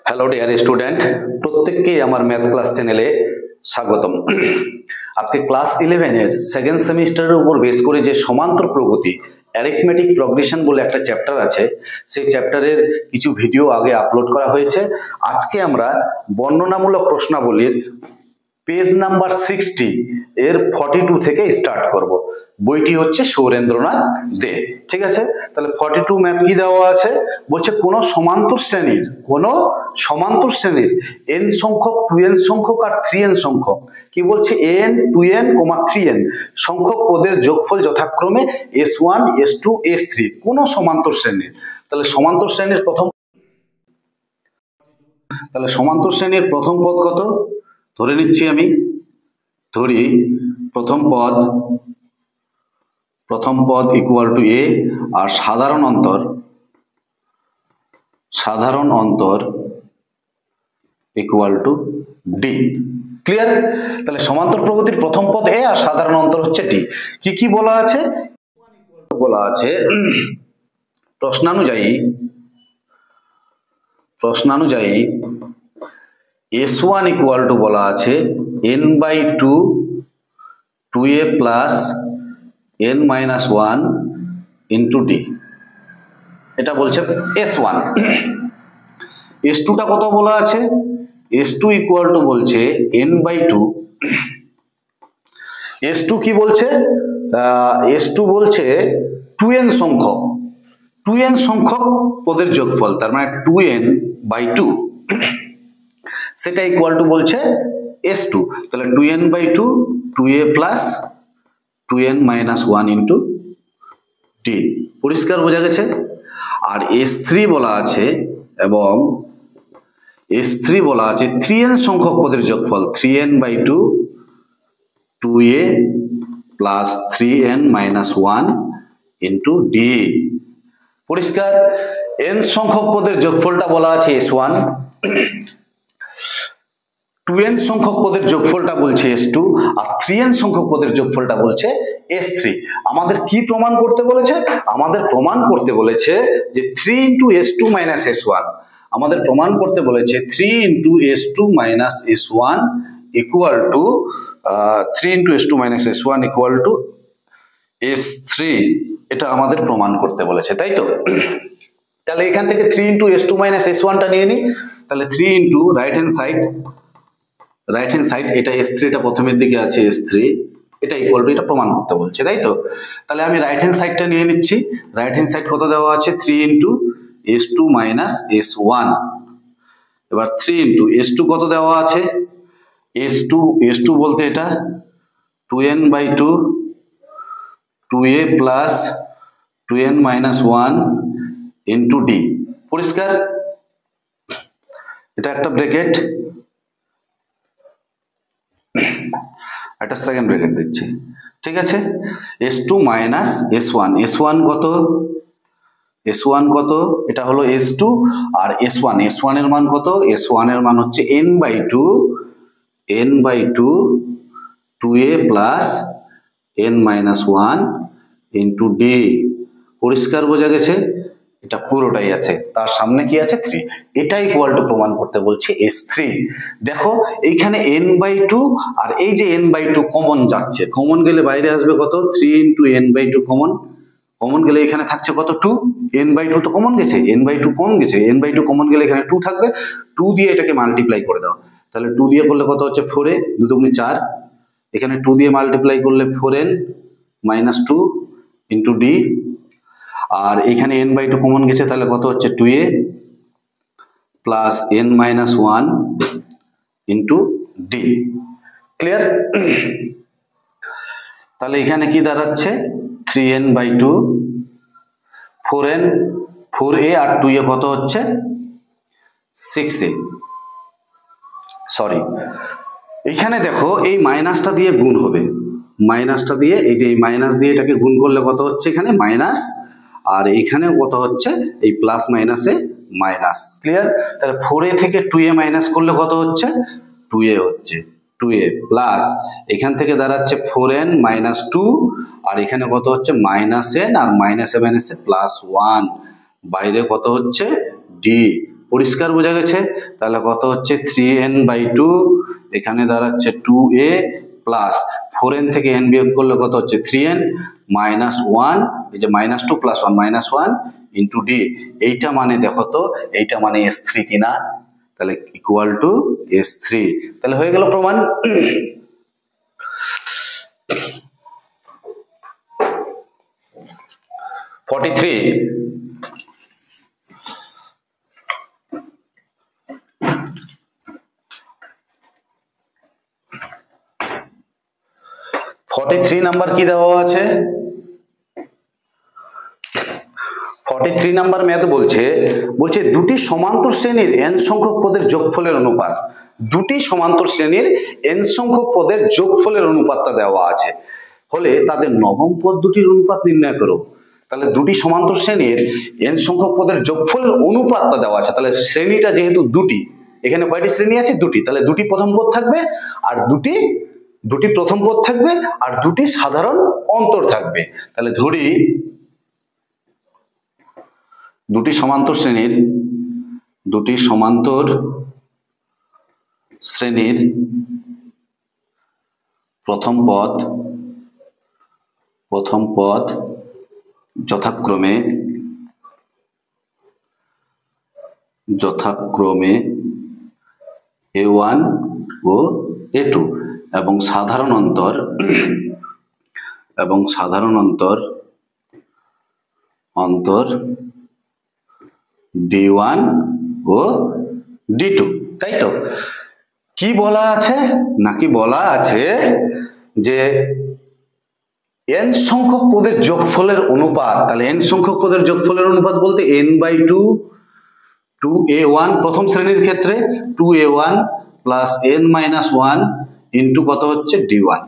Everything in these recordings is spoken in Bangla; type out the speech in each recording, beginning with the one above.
হ্যালো ডিয়ার স্টুডেন্ট, প্রত্যেককেই আমার ম্যাথ ক্লাস চ্যানেলে স্বাগতম। আজকে ক্লাস 11 এর সেকেন্ড সেমিস্টারের উপর বেস করে যে সমান্তর প্রগতি অ্যারিথমেটিক প্রগ্রেশন বলে একটা চ্যাপ্টার আছে, সেই চ্যাপ্টারের কিছু ভিডিও আগে আপলোড করা হয়েছে। আজকে আমরা বর্ণনামূলক প্রশ্নাবলীর পেজ নাম্বার 60 এর 42 থেকে স্টার্ট করব। বইটি হচ্ছে সৌরেন্দ্রনাথ দে। ঠিক আছে, তাহলে 42 ম্যাথ কি দেওয়া আছে, বলছে কোন সমান্তর শ্রেণীর n সংখ্যক 2n সংখ্যক আর 3n সংখ্যক, কি বলছে n 2n 3n সংখ্যক পদের যোগফল যথাক্রমে s1 s2 s3 কোন সমান্তর শ্রেণীর। তাহলে সমান্তর শ্রেণীর প্রথম পদ কত ধরে নিচ্ছি, আমি ধরি প্রথম পদ ইকুয়াল টু a আর সাধারণ অন্তর ইকুয়াল টু d। ক্লিয়ার? তাহলে সমান্তর প্রগতির প্রথম পদ a আর সাধারণ অন্তর হচ্ছে d। কি বলা আছে? বলা আছে প্রশ্নানুযায়ী s1 ইকুয়াল টু বলা আছে n/2 2a plus n-1 into d। এটা বলছে s1। s2 টা কত বলা আছে? s2 ইকুয়াল টু বলছে n/2। s2 কি বলছে? s2 বলছে 2n সংখ্যক পদের যোগফল, তার মানে 2n/2, সেটা ইকুয়াল টু বলছে s2। তাহলে 2n/2 2a plus 2n-1 into d। পরিষ্কার বোঝা গেছে? আর s3 বলা আছে, এবং s3 বলা আছে 3n সংখ্যক পদের যোগফল 3n/2 2a plus 3n-1 into d। পরিষ্কার? n সংখ্যক পদের যোগফলটা বলা আছে s1, 2n সংখ্যক পদের যোগফলটা বলছে s2, আর 3n সংখ্যক পদের যোগফলটা বলছে s3। আমাদের কি প্রমাণ করতে বলেছে? আমাদের প্রমাণ করতে বলেছে যে 3 ইন্টু s2 মাইনাস s1, আমাদের প্রমাণ করতে বলেছে 3 into s2 minus s1 equal to 3 into s2 minus s1 equal to s3। এটা আমাদের প্রমাণ করতে বলেছে, তাই তো? তাহলে এখান থেকে 3 ইন্টু s2 মাইনাস s1 টা নিয়ে নিই। তাহলে 3 ইন্টু রাইট হ্যান্ড সাইড এটা s3, টা প্রথমের দিকে আছে s3, এটা ইকুয়াল টু, এটা প্রমাণ করতে বলছে, তাই তো? তাহলে আমি রাইট হ্যান্ড সাইডটা নিয়ে নিচ্ছি। রাইট হ্যান্ড সাইড কত দেওয়া আছে? 3 ইন্টু s2 মাইনাস s1। এবার 3 ইন্টু s2 কত দেওয়া আছে? s2 বলতে এটা 2n/2 2a plus 2n-1 into d। পরিষ্কার? এটা একটা ব্র্যাকেট, একটা সেকেন্ড ব্র্যাকেট দিচ্ছি। ঠিক আছে, s2 মাইনাস s1 কত? এটা হলো s2, আর s1 এর মান কত? s1 এর মান হচ্ছে n/2 2a plus n-1 into d। পরিষ্কার বোঝা গেছে? এটা পুরোটাই আছে, তার সামনে কি আছে? 3। এটা ইকুয়াল টু প্রমাণ করতে বলছে s3। দেখো এইখানে n/2 আর এই যে n/2 কমন যাচ্ছে, কমন গেলে বাইরে আসবে কত? 3 ইন্টু n/2 কমন গেলে এখানে থাকছে কত? 2। n/2 তো কমন গেছে, n/2 কমন গেলে এখানে 2 থাকবে। 2 দিয়ে এটাকে মাল্টিপ্লাই করে দাও। তাহলে 2 দিয়ে করলে কত হচ্ছে? 4a 2 দুগুণে 4। এখানে 2 দিয়ে মাল্টিপ্লাই করলে 4n-2 ইন্টু d। আর এখানে n/2 কমন গেছে, তাহলে কত হচ্ছে? 2a plus n-1 into d। Clear? তাহলে এখানে কি দাঁড়াচ্ছে? 3n/2 4a আর 2a কত হচ্ছে? 6a। সরি, এখানে দেখো এই মাইনাসটা দিয়ে গুণ হবে, মাইনাসটা দিয়ে, এই যে মাইনাস দিয়ে এটাকে গুণ করলে কত হচ্ছে? এখানে মাইনাস, আর এইখানে কত হচ্ছে? এই প্লাস মাইনাসে মাইনাস। ক্লিয়ার? তাহলে 4a থেকে 2a মাইনাস করলে কত হচ্ছে? 2a হচ্ছে, 2a প্লাস এখান থেকে দাঁড়াচ্ছে 4n-2, আর এখানে কত হচ্ছে? -n, আর -a প্লাস 1, বাইরে কত হচ্ছে? d। পরিষ্কার বোঝা গেছে। তাহলে কত হচ্ছে 3n/2, এখানে দাঁড়াচ্ছে 2a প্লাস 4n থেকে n বিয়োগ করলে কত হচ্ছে 3n মাইনাস 1, এই যে -2 + 1 -1 ইন্টু d। এইটা মানে দেখো তো, এইটা মানে S3 কিনা, তাহলে ইকুয়াল টু S3। তাহলে হয়ে গেল প্রমাণ। ফর্টি থ্রি নাম্বার কি দেওয়া আছে? 43 নাম্বার ম্যাথ বলছে দুটি সমান্তর শ্রেণীর n সংখ্যক পদের যোগফলের অনুপাত। দুটি সমান্তর শ্রেণীর n সংখ্যক পদের যোগফলের অনুপাতটা দেওয়া আছে, হলে তাদের নবম পদ দুটির অনুপাত নির্ণয় করো। তাহলে দুটি সমান্তর শ্রেণীর n সংখ্যক পদের যোগফলের অনুপাতটা দেওয়া আছে। তাহলে শ্রেণীটা যেহেতু দুটি, এখানে কয়টি শ্রেণী আছে? দুটি। তাহলে দুটি প্রথম পদ থাকবে আর দুটি প্রথম পদ থাকবে আর দুটি সাধারণ অন্তর থাকবে। তাহলে ধরি দুটি সমান্তর শ্রেণীর প্রথম পদ যথাক্রমে a1 ও a2 এবং সাধারণ অন্তর d1 ও d2, তাই তো? কি বলা আছে? নাকি বলা আছে যে n সংখ্যক পদের যোগফলের অনুপাত। তাহলে n সংখ্যক পদের যোগফলের অনুপাত বলতে n/2 2a1 প্রথম শ্রেণীর ক্ষেত্রে 2a1 প্লাস n-1 ইন্টু কত হচ্ছে d1,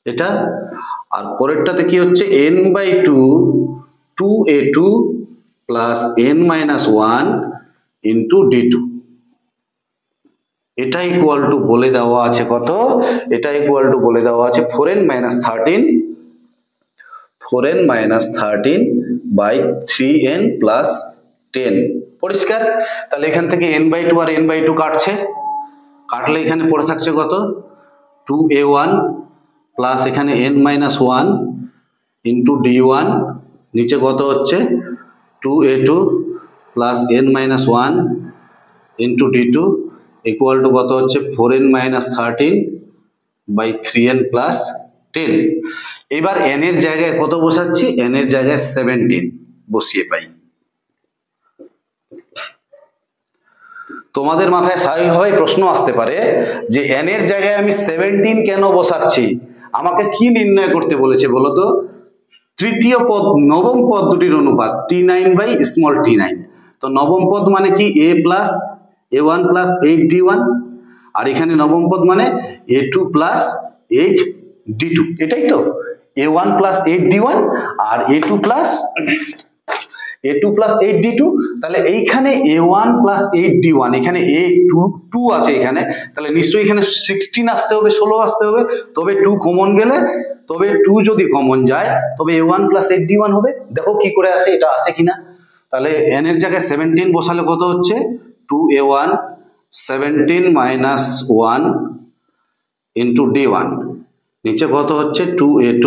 এটা। আর পরেরটাতে কি হচ্ছে n/2 2a2 plus n-1 into d2, এটা ইকুয়াল টু বলে দেওয়া আছে কত? এটা ইকুয়াল টু বলে দেওয়া আছে 4n-13 প্লাস 10। পরিষ্কার? তাহলে এখান থেকে n/2 আর n/2 কাটলে এখানে পড়ে থাকছে কত? 2a1 প্লাস এখানে n-1 ইন্টু d1, নিচে কত হচ্ছে 2a2 plus n-1 into d2 equal to কত হচ্ছে 4n-13/3n প্লাস 10। এবার n এর জায়গায় কত বসাচ্ছি? n এর জায়গায় 17 বসিয়ে পাই। তোমাদের মাথায় স্বাভাবিকভাবেই প্রশ্ন আসতে পারে যে n এর জায়গায় আমি 17 কেন বসাচ্ছি? আমাকে কি নির্ণয় করতে বলেছে বলো তো? তৃতীয় পদ নবম পদ দুটির অনুপাত t9/t9। তো নবম পদ মানে কি? a1 প্লাস 8d1, আর এখানে নবম পদ মানে a2 প্লাস 8d2, এটাই তো? a1 প্লাস 8d1 আর a2 প্লাস 8d2। তাহলে এইখানে a1 প্লাস 8d1, এখানে a2 আছে এখানে, তাহলে নিশ্চয়ই এখানে 16 আসতে হবে, 16 আসতে হবে। তবে 2 কমন গেলে, তবে 2 যদি কমন যায় তবে a1 প্লাস 8d1 হবে। দেখো কি করে আসে, এটা আসে কিনা। তাহলে n এর জায়গায় 17 বসালে কত হচ্ছে 2a1 17 মাইনাস 1 ইন্টু d1, নিচে কত হচ্ছে 2a2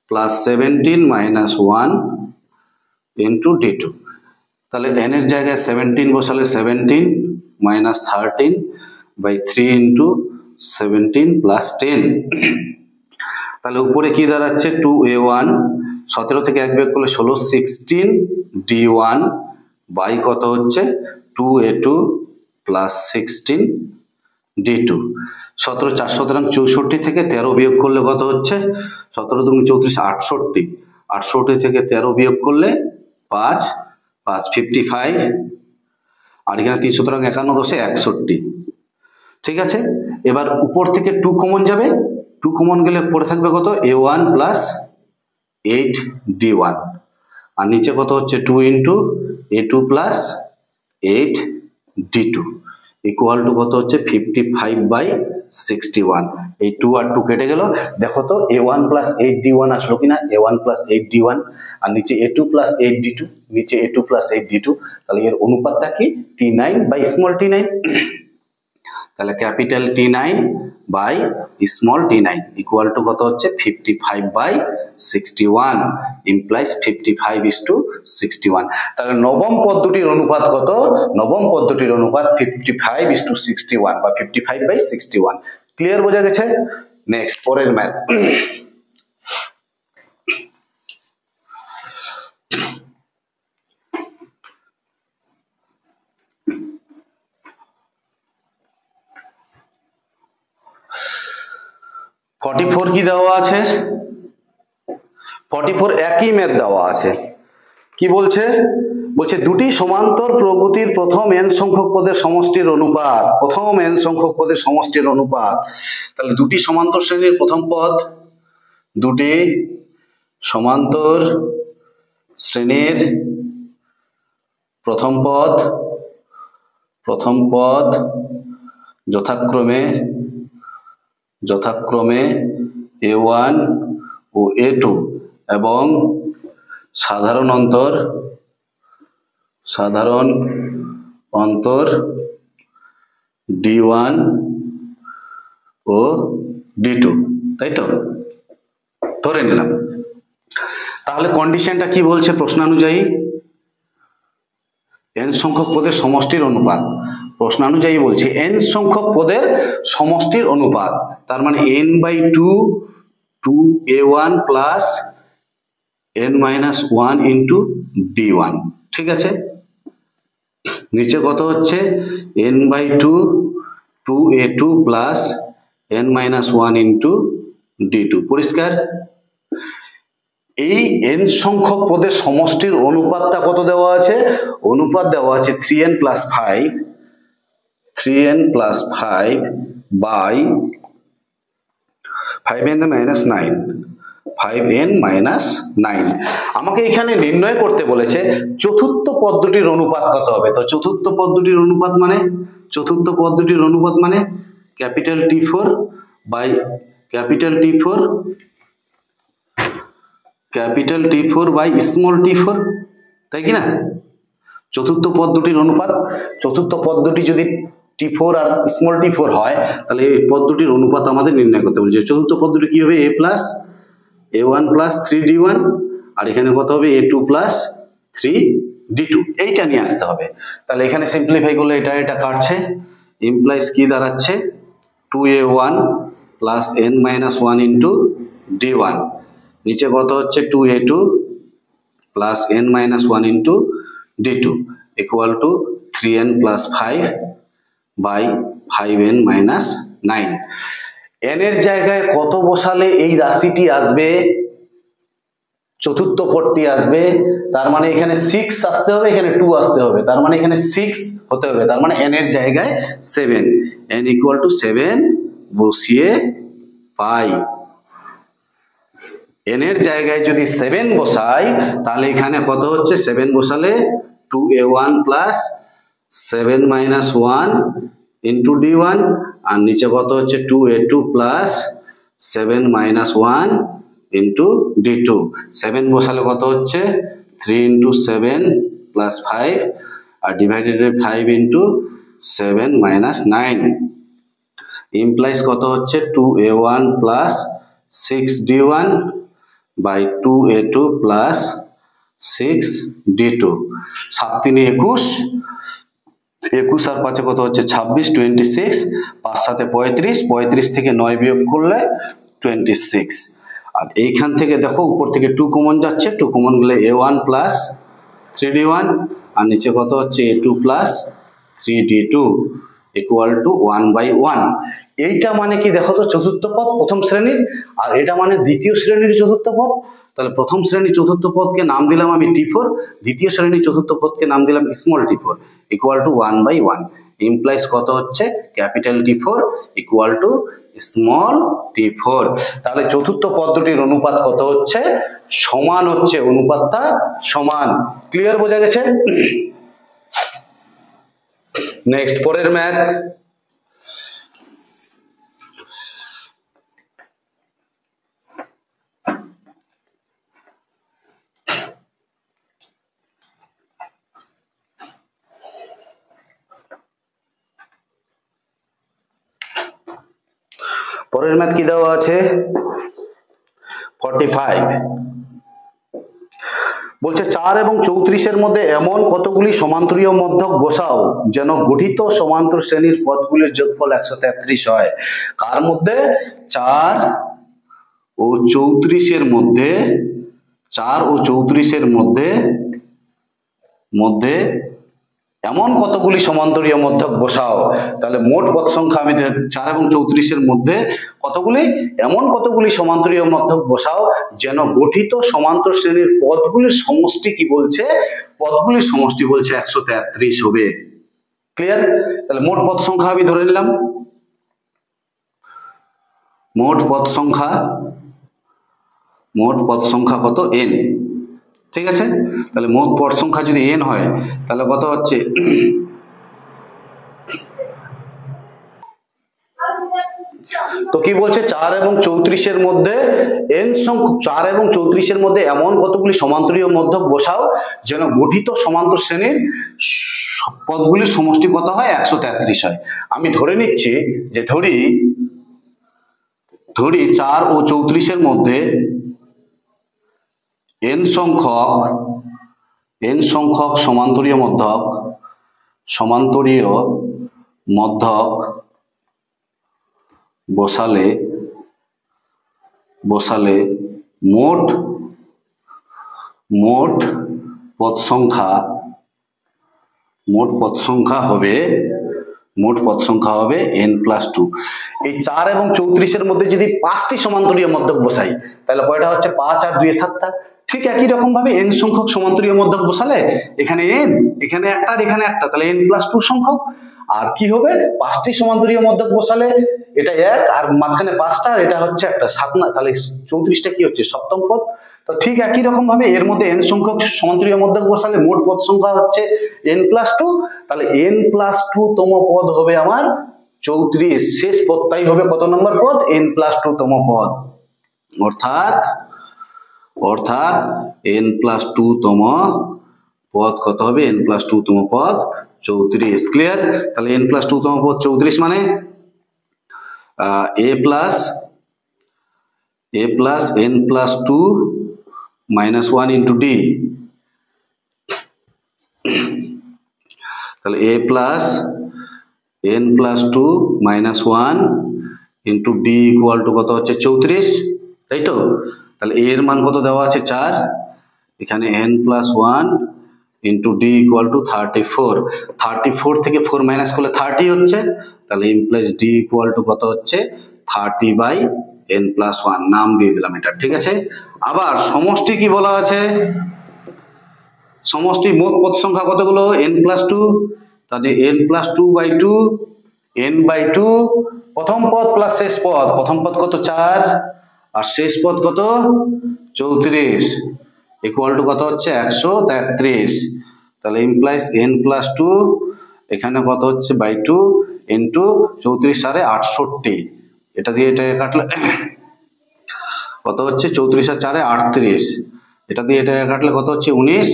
plus 17 minus 1 into d2। তাহলে n এর জায়গায় 17 বসালে 17 মাইনাস 13/3 ইন্টু 17 প্লাস 10। তাহলে উপরে কি দাঁড়াচ্ছে 2a1, 17 থেকে 1 বিয়োগ করলে 16, 16 d1 বাই কত হচ্ছে 2a2 প্লাস 16 d2। 17 4 সুতরাং 64 থেকে 13 বিয়োগ করলে কত হচ্ছে 17 দুগুণ 34, 68 থেকে 13 বিয়োগ করলে 5 5 55, আর এখানে 3 সুতরাং 51 দশে 61। ঠিক আছে, এবার উপর থেকে 2 কমন যাবে, 2 কমন গেলে পড়ে থাকবে কত a1 প্লাস 8d1, আর নিচে কত হচ্ছে 2 into a2 plus 8d2। Equal to কত হচ্ছে 55/61। এই 2 আর 2 কেটে গেল। দেখো তো a1 প্লাস 8d1 আসলো কিনা, a1 প্লাস 8d1, আর নিচে a2 প্লাস 8d2, নিচে a2 প্লাস 8d2, তাহলে এর অনুপাতটা কি t9 বাই স্মল t9। তাহলে capital T9 by small t9 equal to কত হচ্ছে 55/61 ইমপ্লাইজ 55:61। তাহলে নবম পদ্ধতির অনুপাত কত? নবম পদ্ধতির অনুপাত 55:61 বা 55/61। ক্লিয়ার, বোঝা গেছে? নেক্সট পরের ম্যাথ। (44) কি দেওয়া আছে? 44 একই ম্যাথ দেওয়া আছে। কি বলছে? বলছে দুটি সমান্তর প্রগতির প্রথম n সংখ্যক পদের সমষ্টির অনুপাত। প্রথম n সংখ্যক পদের সমষ্টির অনুপাত। তাহলে দুটি সমান্তর শ্রেণীর প্রথম পদ, দুটি সমান্তর শ্রেণীর প্রথম পদ যথাক্রমে a1 ও a2 এবং সাধারণ অন্তর d1 ও d2, তাই তো ধরে নিলাম। তাহলে কন্ডিশনটা কি বলছে? প্রশ্নানুযায়ী n সংখ্যক পদের সমষ্টির অনুপাত। প্রশ্নানুযায়ী বলছে n সংখ্যক পদের সমষ্টির অনুপাত, তার মানে n/2 2a1 plus n-1 into d1। ঠিক আছে, নিচে কত হচ্ছে n/2 2a2 plus n-1 into d2। পরিষ্কার? এই n সংখ্যক পদের সমষ্টির অনুপাতটা কত দেওয়া আছে? অনুপাত দেওয়া আছে 3n plus 5 by 5n minus 9। 5n minus 9। আমাকে এখানে নির্ণয় করতে বলেছে চতুর্থ পদ্ধতির অনুপাত কত হবে। তো চতুর্থ পদ্ধতির অনুপাত মানে capital T4 by small t4, তাই কি না? চতুর্থ পদ্ধতির অনুপাত। চতুর্থ পদ্ধতি যদি t4 আর স্মল t4 হয়, তাহলে এই পদ্ধতির অনুপাত আমাদের নির্ণয় করতে বলছে। চতুর্থ পদ্ধতি কি হবে? a1 প্লাস 3d1, আর এখানে কত হবে? a2 plus 3d2। এইটা নিয়ে আসতে হবে। তাহলে এখানে সিম্পলিফাই করলে এটা কাটছে, ইমপ্লাইজ কি দাঁড়াচ্ছে 2a1 plus n-1 into d1, নিচে কত হচ্ছে 2a2 plus n-1 into d2 equal to 3n plus 5 by 5n minus 9। n এর জায়গায় কত বসালে এই রাশিটি আসবে? চতুর্থ পদটি আসবে। তার মানে এখানে 6 আসতে হবে, এখানে 2 আসতে হবে, তার মানে এখানে 6 হতে হবে। তার মানে n এর জায়গায় 7, n ইকুয়াল টু 7 বসিয়ে পাই। n এর জায়গায় যদি 7 বসাই, তাহলে এখানে কত হচ্ছে? 7 বসালে 2a1 প্লাস 7-1 ইন্টু d1, আর নিচে কত হচ্ছে 2a2 প্লাস 7-1 ইন্টু d2। 7 বসালে কত হচ্ছে 3 ইন্টু 7 প্লাস 5, আর ডিভাইডেড 5 ইন্টু 7-9 ইমপ্লাইজ কত হচ্ছে 2a1 plus 6d1 by 2a2 plus 6d2। 7-3 21, 21 আর 5 কত হচ্ছে 26, 26, 5 7 35, 35 থেকে 9 বিয়োগ করলে 26। আর এইখান থেকে দেখো উপর থেকে 2 কমন যাচ্ছে, 2 কমন গেলে a1 প্লাস 3d1, আর নিচে কত হচ্ছে a2 plus 3d2 equal to 1/1। এইটা মানে কি দেখো তো চতুর্থ পদ প্রথম শ্রেণীর, আর এটা মানে দ্বিতীয় শ্রেণীর চতুর্থ পদ। তাহলে প্রথম শ্রেণীর চতুর্থ পদকে নাম দিলাম আমি t4, দ্বিতীয় শ্রেণীর চতুর্থ পদকে নাম দিলাম small t4 equal to 1/1। Implies কত হচ্ছে capital T4 equal to small t4। তাহলে চতুর্থ পদ্ধতির অনুপাত কত হচ্ছে? সমান হচ্ছে, অনুপাতটা সমান। ক্লিয়ার, বোঝা গেছে? নেক্সট পরের ম্যাথ, পরের ম্যাথ কি দেওয়া আছে 45 বলছে 4 এবং 34 এর মধ্যে এমন কতগুলি সমান্তরীয় মধ্যক বসাও যেন গঠিত সমান্তর শ্রেণীর পদগুলির যোগফল 133 হয়। কার মধ্যে? 4 ও 34 এর মধ্যে, 4 ও 34 এর মধ্যে এমন কতগুলি সমান্তরীয় মধ্যক বসাও। তাহলে মোট পদ সংখ্যা আমি 4 এবং 34 এর মধ্যে কতগুলি, এমন কতগুলি সমান্তরীয় মধ্যক বসাও যেন গঠিত সমান্তর শ্রেণীর পদগুলির সমষ্টি কি বলছে? পদগুলির সমষ্টি বলছে 133 হবে। ক্লিয়ার? তাহলে মোট পদ সংখ্যা আমি ধরে নিলাম, মোট পদ সংখ্যা কত? n। ঠিক আছে, তাহলে মোট পদ সংখ্যা যদি n হয় তাহলে কত হচ্ছে? তো কি বলছে? 4 এবং 34 এর মধ্যে n সংখ্যক, 4 এবং 34 এর মধ্যে এমন কতগুলি সমান্তরীয় মধ্যক বসাও যেন গঠিত সমান্তর শ্রেণীর পদগুলির সমষ্টি কত হয়? 133 হয়। আমি ধরে নিচ্ছি যে ধরি 4 ও 34 এর মধ্যে n সংখ্যক সমান্তরীয় মধ্যক বসালে মোট পদ সংখ্যা হবে n+2। এই 4 এবং 34 এর মধ্যে যদি 5টি সমান্তরীয় মধ্যক বসাই তাহলে কয়টা হচ্ছে? 5 আর 2 7টা। ঠিক একই রকম ভাবে n সংখ্যক সমান্তরীয় মধ্যক বসালে এখানে n, এখানে একটা আর এখানে একটা, তাহলে n+2 সংখ্যক। আর কি হবে? 5টি সমান্তরীয় মধ্যক বসালে এটা 1 আর মাঝখানে 5টা, আর এটা হচ্ছে একটা 7 না, তাহলে 34টা কি হচ্ছে? সপ্তম পদ। তো ঠিক একই রকম ভাবে এর মধ্যে n সংখ্যক সমান্তরীয় মধ্যক বসালে মোট পদ সংখ্যা হচ্ছে n+2। তাহলে n+2 তম পদ হবে আমার 34। শেষ পদটাই হবে কত নম্বর পদ? n+2 তম পদ। অর্থাৎ n+2 তম পদ কত হবে? n+2 তম পদ 34। ক্লিয়ার? তাহলে n+2 তম পদ 34 মানে a plus n+2 -1 into d। তাহলে a plus n+2 -1 into d equal to কত হচ্ছে? 34, তাই তো? তাহলে a এর মান কত দেওয়া আছে? 4, এখানে n+1 into d equal to 34। 34 থেকে 4 মাইনাস করলে 30 হচ্ছে, তাহলে implies d equal to কত হচ্ছে? 30/n+1। নাম দিয়ে দিলাম এটা। ঠিক আছে, আবার সমষ্টি কি বলা আছে? সমষ্টি মোট পদ সংখ্যা কতগুলো? n+2। তাহলে n+2/2, n/2 প্রথম পদ প্লাস শেষ পদ। প্রথম পদ কত? 4 আর শেষ পদ কত? 34 ইকুয়াল টু কত হচ্ছে? 133। তাহলে ইমপ্লাইজ n+2 এখানে কত হচ্ছে? /2 ইন্টু 34 আর 68। এটা দিয়ে এটা কাটলে কত হচ্ছে? 34 আর 4 38। এটা দিয়ে এটা কাটলে কত হচ্ছে? 19,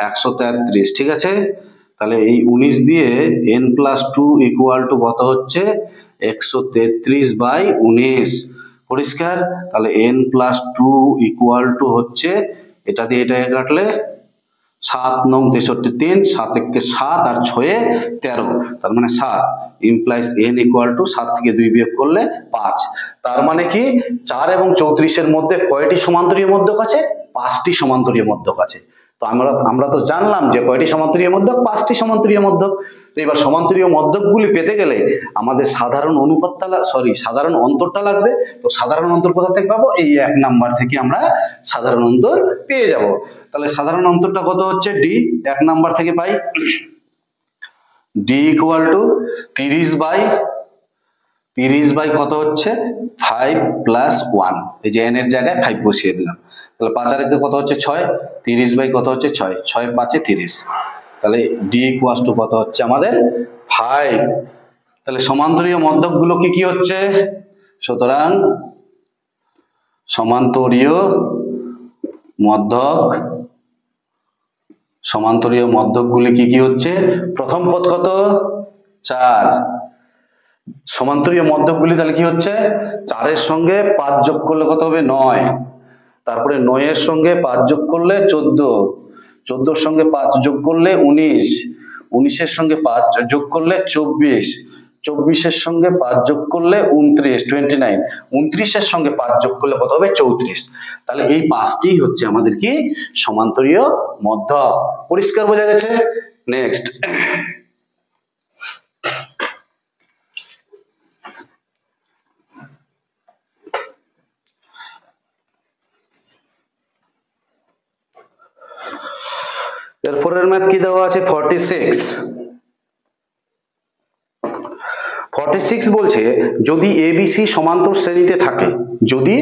133। ঠিক আছে, তাহলে এই 19 দিয়ে n+2 ইকুয়াল টু কত হচ্ছে? 133/19। পরিষ্কার? তাহলে n+2 ইকুয়াল টু হচ্ছে, এটা দিয়ে এটা কাটলে 7 9 63 3, 7 1 7 আর 6 13, তার মানে 7। ইমপ্লাইজ n ইকুয়াল টু 7 থেকে 2 বিয়োগ করলে 5। তার মানে কি 4 এবং 34 এর মধ্যে কয়টি সমান্তরীয় মধ্যক আছে? 5টি সমান্তরীয় মধ্যক আছে। তো আমরা তো জানলাম যে কয়টি সমান্তরীয় মধ্যক? 5টি সমান্তরীয় মধ্যক। তো এবার সমান্তরীয় মধ্যকগুলি পেতে গেলে আমাদের সাধারণ সাধারণ অন্তরটা লাগবে। তো সাধারণ অন্তর কোথা থেকে পাবো? এই 1 নাম্বার থেকে আমরা সাধারণ অন্তর পেয়ে যাব। তাহলে সাধারণ অন্তরটা কত হচ্ছে? d 1 নাম্বার থেকে পাই d ইকুয়াল টু 30 বাই কত হচ্ছে? 5 প্লাস 1। এই যে n এর জায়গায় 5 বসিয়ে দিলাম। তাহলে 5 আর 1 কত হচ্ছে? 6। 30 বাই কত হচ্ছে? 6, 6 5 30। তাহলে d ইকুয়াল টু কত হচ্ছে আমাদের? 5। তাহলে সমান্তরীয় মধ্যকগুলো কি কি হচ্ছে? সুতরাং সমান্তরীয় মধ্যকগুলি কি কি হচ্ছে? প্রথম পদ কত? 4। সমান্তরীয় মধ্যকগুলি তাহলে কি হচ্ছে? 4 এর সঙ্গে 5 যোগ করলে কত হবে? 9। তারপরে 9 এর সঙ্গে 5 যোগ করলে 14, 14 এর সঙ্গে 5 যোগ করলে 19, 19 এর সঙ্গে 5 যোগ করলে 24, 24 এর সঙ্গে 5 যোগ করলে 29, 29, 29 এর সঙ্গে 5 যোগ করলে কত হবে? 34। তাহলে এই 5টি হচ্ছে আমাদের কি? সমান্তরীয় মধ্যক। পরিষ্কার বোঝা গেছে? নেক্সট, এরপরের ম্যাথ কি দেওয়া আছে? 46। 46 বলছে যদি ABC সমান্তর শ্রেণীতে থাকে, যদি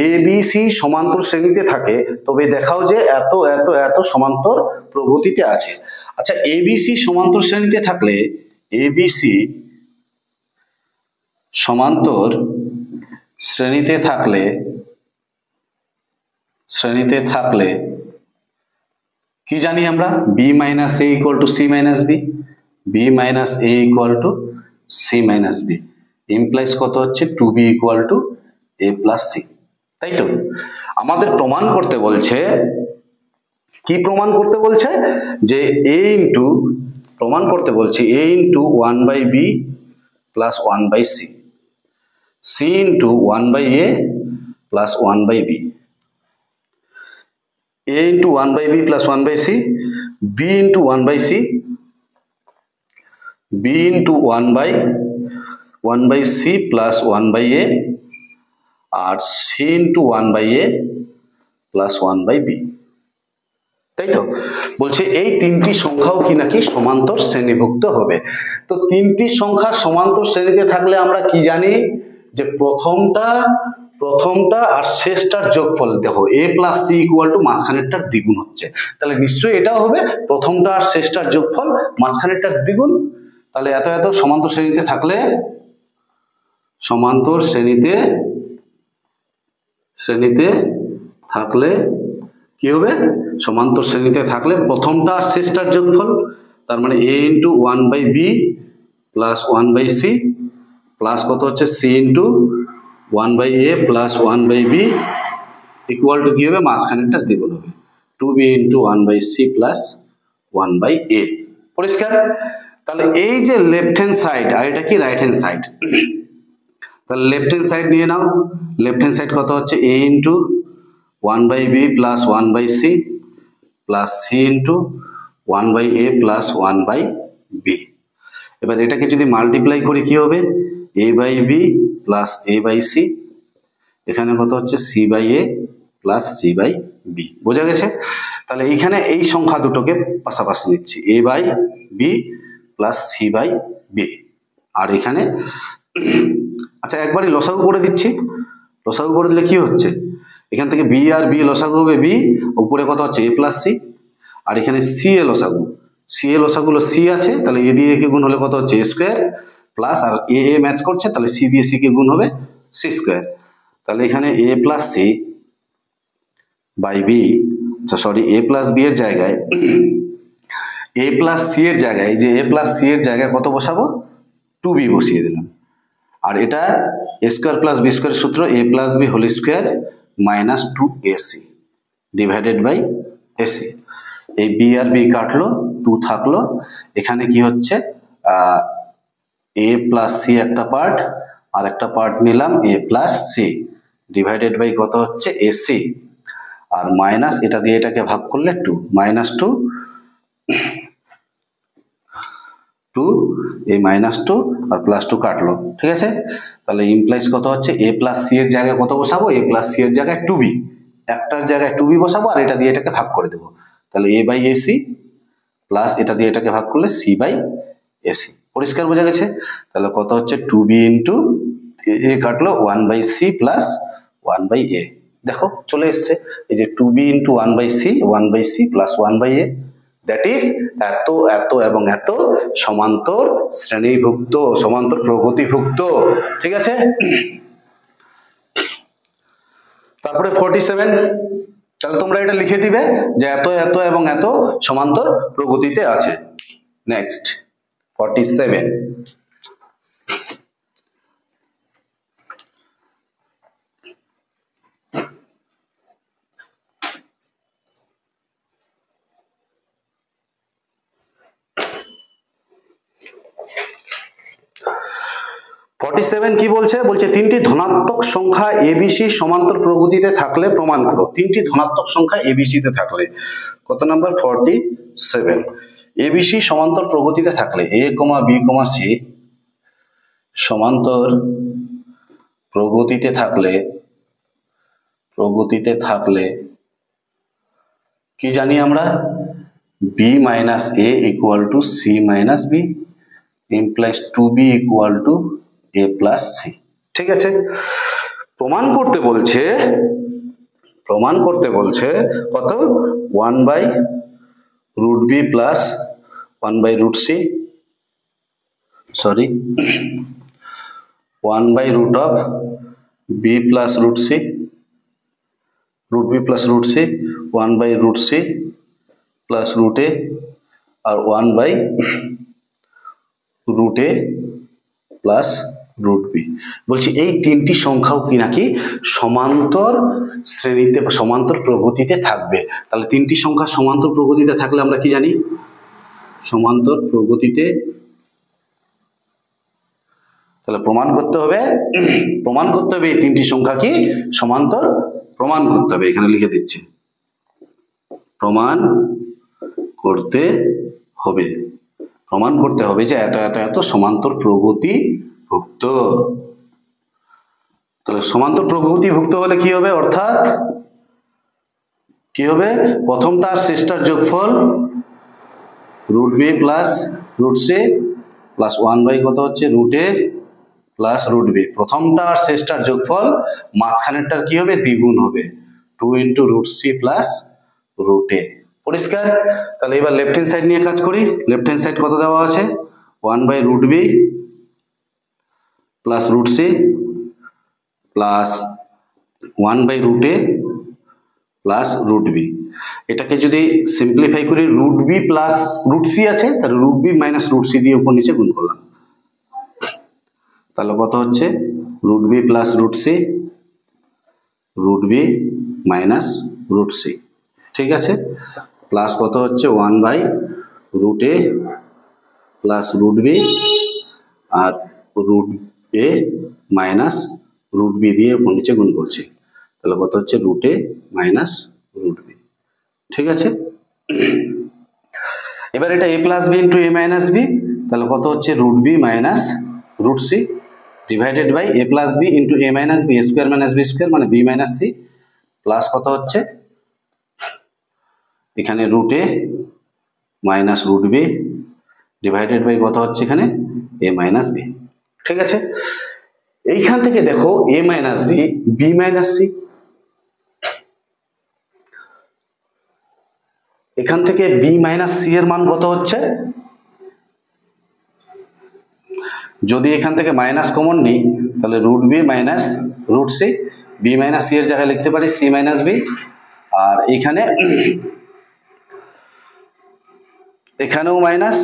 ABC সমান্তর শ্রেণীতে থাকে তবে দেখাও যে এত এত এত সমান্তর প্রগতিতে আছে। আচ্ছা, ABC সমান্তর শ্রেণীতে থাকলে, ABC সমান্তর শ্রেণীতে থাকলে কি জানি আমরা? B minus A equal to C minus B, B minus A equal to C minus B implies কত হচ্ছে? 2B equal to A plus C, তাই তো? আমাদের প্রমাণ করতে বলছে, কি প্রমাণ করতে বলছে? যে প্রমাণ করতে বলছে A into 1 by B plus 1 by C, C into 1 by A plus 1 by B, A into 1 by B plus 1 by C, B into 1 by C, B into 1 by C plus 1 by A, R C into 1 by A plus 1 by B, তাই তো? বলছে এই তিনটি সংখ্যাও কি নাকি সমান্তর শ্রেণীভুক্ত হবে। তো তিনটি সংখ্যা সমান্তর শ্রেণীতে থাকলে আমরা কি জানি? যে প্রথমটা আর শেষটার যোগফল। দেখো A plus C equal to মাঝখানেরটার দ্বিগুণ হচ্ছে, তাহলে নিশ্চয়ই এটাও হবে প্রথমটা আর শেষটার যোগফল মাঝখানেরটার দ্বিগুণ। তাহলে এত এত সমান্তর শ্রেণীতে থাকলে, সমান্তর শ্রেণীতে থাকলে কি হবে? সমান্তর শ্রেণীতে থাকলে প্রথমটা আর শেষটার যোগফল, তার মানে A into 1 by B plus 1 by C plus কত হচ্ছে? C into 1 by A plus 1 by B equal to কি হবে? মাঝখানেরটার দ্বিগুণ হবে, 2B into 1 by C plus 1 by A। পরিষ্কার? তাহলে এই যে লেফট হ্যান্ড সাইড আর এটা কি রাইট হ্যান্ড সাইড, তাহলে লেফট হ্যান্ড সাইড নিয়ে নাও। লেফট হ্যান্ড সাইড কত হচ্ছে? A into 1 by B plus 1 by C plus C into 1 by A plus 1 by B। এবার এটাকে যদি মাল্টিপ্লাই করি কি হবে? A by B plus A by C, এখানে কত হচ্ছে? C by A plus C by B। বোঝা গেছে? তাহলে এইখানে এই সংখ্যা দুটোকে পাশাপাশি নিচ্ছি, A by B plus C by B, আর এখানে আচ্ছা একবারই লসাগু করে দিচ্ছি। লসাগু করে দিলে কি হচ্ছে? এখান থেকে B আর B লসাগু হবে B, উপরে কত হচ্ছে? A plus C, আর এখানে C এ লসাগু, C এ লসাগুলো C আছে, তাহলে A দিয়ে A কে গুণ হলে কত হচ্ছে? A স্কোয়ার প্লাস, আর A ম্যাচ করছে তাহলে C দিয়ে C কে গুণ হবে C স্কোয়ার। তাহলে এখানে A plus C by B, sorry A plus B এর জায়গায় A plus C এর জায়গায়, যে A plus C এর জায়গায় কত বসাবো? 2B বসিয়ে দিলাম। আর এটা A square plus B square সূত্র, A plus B whole square minus 2AC divided by AC। এই B আর B কাটলো, 2 থাকলো, এখানে কি হচ্ছে? A plus C একটা পার্ট, আর একটা পার্ট নিলাম A plus C divided by কত হচ্ছে? AC, আর মাইনাস এটা দিয়ে এটাকে ভাগ করলে 2, মাইনাস 2, এই মাইনাস 2 আর প্লাস 2 কাটলো, ঠিক আছে? তাহলে ইমপ্লাইজ কত হচ্ছে? A plus C এর জায়গায় কত বসাবো? A plus C এর জায়গায় 2B, একটার জায়গায় 2B বসাবো, আর এটা দিয়ে এটাকে ভাগ করে দেবো, তাহলে A by AC প্লাস এটা দিয়ে এটাকে ভাগ করলে C by AC। পরিষ্কার বোঝা গেছে? তাহলে কত হচ্ছে? 2B ইন্টু A কাটলো 1 by C plus 1 by A। দেখো চলে এসছে এই যে 2B into 1 by C, 1 by C plus 1 by A। That is এত এত এবং এত সমান্তর শ্রেণীভুক্ত, সমান্তর প্রগতিভুক্ত। ঠিক আছে, তারপরে 47, তাহলে তোমরা এটা লিখে দিবে যে এত এত এবং এত সমান্তর প্রগতিতে আছে। নেক্সট 47, কি বলছে? বলছে তিনটি ধনাত্মক সংখ্যা এবিসি সমান্তর প্রগতিতে থাকলে প্রমাণ করো। তিনটি ধনাত্মক সংখ্যা এবিসি তে থাকলে, কত নাম্বার? 47। এবিসি সমান্তর প্রগতিতে থাকলে, এ কমা বি কমা সি সমান্তর প্রগতিতে থাকলে কি জানি আমরা? B minus A equal to C minus B implies 2b equal to a plus C. ঠিক আছে, প্রমাণ করতে বলছে কত? 1/√b plus 1/√c, sorry 1/√b plus √c, √b plus √c, 1/√c plus √a আর 1/√a প্লাস √b। বলছি এই তিনটি সংখ্যাও কি নাকি সমান্তর শ্রেণীতে বা সমান্তর প্রগতিতে থাকবে। তাহলে তিনটি সংখ্যা সমান্তর প্রগতিতে থাকলে আমরা কি জানি? সমান্তর প্রগতিতে, তাহলে প্রমাণ করতে হবে এই তিনটি সংখ্যা কি সমান্তর, প্রমাণ করতে হবে। এখানে লিখে দিচ্ছি, প্রমাণ করতে হবে যে এত এত এত সমান্তর প্রগতিভুক্ত। তাহলে সমান্তর প্রগতিভুক্ত হলে কি হবে? অর্থাৎ কি হবে? প্রথমটা আর শেষটার যোগফল √b প্লাস √c প্লাস 1 কত হচ্ছে? √a plus √b। প্রথমটা আর শেষটার যোগফল, মাঝখানেরটার কি হবে? দ্বিগুণ হবে, 2 × √c প্লাস √a। পরিষ্কার? তাহলে এবার লেফট হ্যান্ড সাইড নিয়ে কাজ করি। লেফট হ্যান্ড সাইড কত দেওয়া আছে? 1/√b plus √c plus 1/√a plus √b। এটাকে যদি সিম্পলিফাই করি, √b প্লাস √c আছে, তাহলে √b মাইনাস √c দিয়ে উপর নিচে গুণ করলাম, তাহলে কত হচ্ছে? √b plus √c, √b minus √c। ঠিক আছে, প্লাস কত হচ্ছে? 1/√a প্লাস √b আর √a মাইনাস √b দিয়ে উপর নিচে গুণ করছি, তাহলে কত হচ্ছে? √a minus √b। ঠিক আছে, এবার এটা a plus b into a minus b, তাহলে কত হচ্ছে? √b minus √c divided by a plus b into a minus b, square minus b square মানে b মাইনাস c, প্লাস কত হচ্ছে? এখানে √a minus √b divided by কত হচ্ছে? এখানে a মাইনাস b। ঠিক আছে, এইখান থেকে দেখো a minus b, b minus c, এখান থেকে b মাইনাস c এর মান কত হচ্ছে? যদি এখান থেকে মাইনাস কমন নিই, তাহলে √b minus √c, b minus c এর জায়গায় লিখতে পারি c মাইনাস b, আর এখানে এখানেও মাইনাস,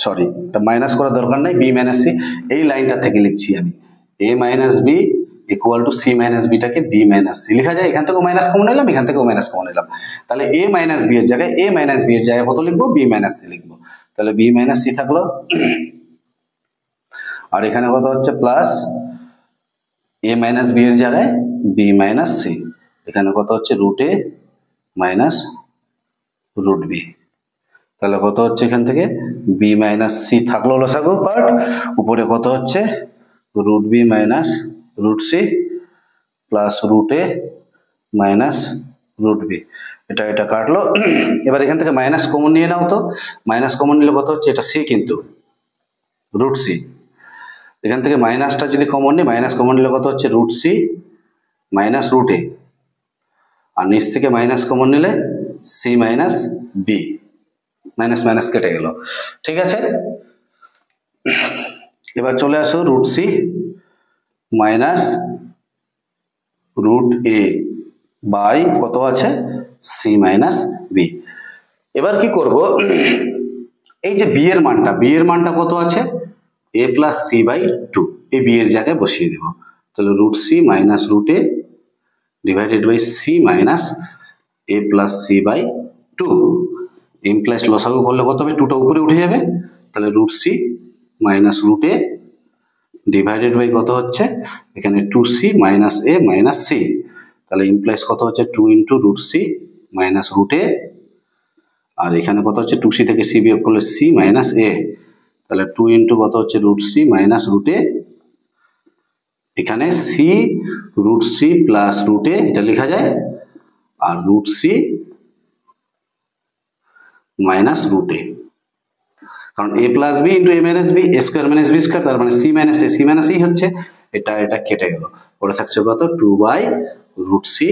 সরি এটা মাইনাস করার দরকার নাই, b মাইনাস c এই লাইনটা থেকে লিখছি আমি, a minus b equal to c minus বিটাকে b মাইনাস c লেখা যায়। এখান থেকেও মাইনাস কমন নিলাম, এখান থেকেও মাইনাস কমন নিলাম, তাহলে a মাইনাস b এর জায়গায় a মাইনাস b এর জায়গায় কত লিখবো? b মাইনাস c লিখবো, তাহলে b মাইনাস c থাকলো, আর এখানে কত হচ্ছে? প্লাস a মাইনাস b এর জায়গায় b মাইনাস c, এখানে কত হচ্ছে? √a মাইনাস √b, তাহলে কত হচ্ছে? এখান থেকে b মাইনাস c থাকলো লসাগু পার্ট, উপরে কত হচ্ছে? √b minus √c plus √a minus √b, এটা কাটলো। এবার এখান থেকে মাইনাস কমন নিয়ে নাও তো, মাইনাস কমন নিলে কত হচ্ছে? এটা c কিন্তু √c, এখান থেকে মাইনাসটা যদি কমন নিই, মাইনাস কমন নিলে কত হচ্ছে? √c মাইনাস √a, আর নিচ থেকে মাইনাস কমন নিলে c minus b, minus minus কেটে গেল। ঠিক আছে, এবার চলে আসো root C minus root A by কত আছে সি মাইনাস বি। এবার কি করব, এই যে বি এর মানটা কত আছে A plus C by two, এই বি এর জায়গায় বসিয়ে দেব। তাহলে root C minus root A divided by C minus A plus C by two. Implies লসাগু করলে কত হবে, টুটা উপরে উঠে যাবে, তাহলে root C minus root A divided by কত হচ্ছে এখানে two C minus A minus C. তাহলে ইমপ্লাইজ কত হচ্ছে two into root C minus root A, আর এখানে কত হচ্ছে টু সি থেকে সি বিয়োগ করলে সি মাইনাস এ, তাহলে টু ইন্টু কত হচ্ছে root C minus root A, এখানে C root C plus root A এটা লেখা যায়, আর root C minus root A, কারণ A plus B into A minus B, A square minus B square, তার মানে C minus A, C minus E হচ্ছে, এটা কেটে গেল, ওটা থাকছে কত two by root C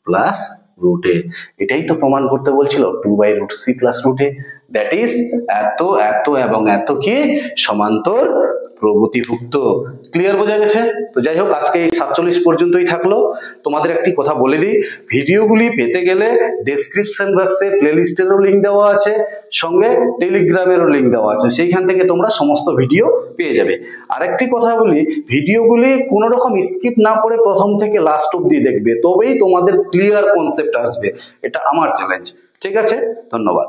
plus root A. এটাই তো প্রমাণ করতে বলছিল, two by root C plus root A, that is এত এত এবং এত কি সমান্তর প্রগতিভুক্ত। ক্লিয়ার বোঝা গেছে? তো যাই হোক, আজকে এই 47 পর্যন্তই থাকলো। তোমাদের একটি কথা বলে দিই, ভিডিওগুলি পেতে গেলে ডেসক্রিপশন বক্সে প্লেলিস্টেরও লিঙ্ক দেওয়া আছে, সঙ্গে টেলিগ্রামেরও লিঙ্ক দেওয়া আছে, সেইখান থেকে তোমরা সমস্ত ভিডিও পেয়ে যাবে। আরেকটি কথা বলি, ভিডিওগুলি কোনো রকম স্কিপ না করে প্রথম থেকে লাস্ট অবধি দেখবে, তবেই তোমাদের ক্লিয়ার কনসেপ্ট আসবে, এটা আমার চ্যালেঞ্জ। ঠিক আছে, ধন্যবাদ।